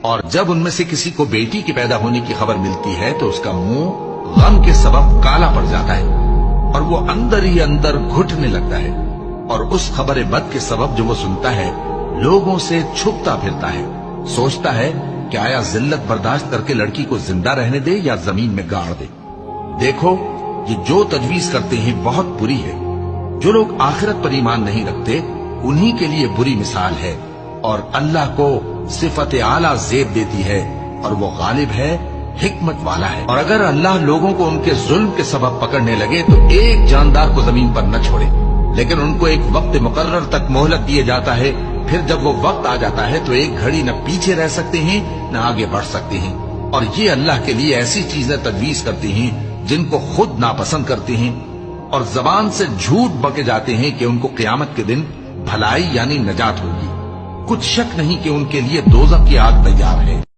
اور جب ان میں سے کسی کو بیٹی کے پیدا ہونے کی خبر ملتی ہے تو اس کا منہ غم کے سبب کالا پڑ جاتا ہے اور وہ اندر ہی اندر گھٹنے لگتا ہے، اور اس خبر بد کے سبب جو وہ سنتا ہے لوگوں سے چھپتا پھرتا ہے، سوچتا ہے کہ آیا ذلت برداشت کر کے لڑکی کو زندہ رہنے دے یا زمین میں گاڑ دے۔ دیکھو یہ جو تجویز کرتے ہیں بہت بری ہے۔ جو لوگ آخرت پر ایمان نہیں رکھتے انہی کے لیے بری مثال ہے، اور اللہ کو صفت اعلیٰ زیب دیتی ہے اور وہ غالب ہے، حکمت والا ہے۔ اور اگر اللہ لوگوں کو ان کے ظلم کے سبب پکڑنے لگے تو ایک جاندار کو زمین پر نہ چھوڑے، لیکن ان کو ایک وقت مقرر تک مہلت دیے جاتا ہے، پھر جب وہ وقت آ جاتا ہے تو ایک گھڑی نہ پیچھے رہ سکتے ہیں نہ آگے بڑھ سکتے ہیں۔ اور یہ اللہ کے لیے ایسی چیزیں تجویز کرتے ہیں جن کو خود ناپسند کرتے ہیں، اور زبان سے جھوٹ بکے جاتے ہیں کہ ان کو قیامت کے دن بھلائی یعنی نجات ہوگی۔ کچھ شک نہیں کہ ان کے لیے دوزخ کی آگ تیار ہے۔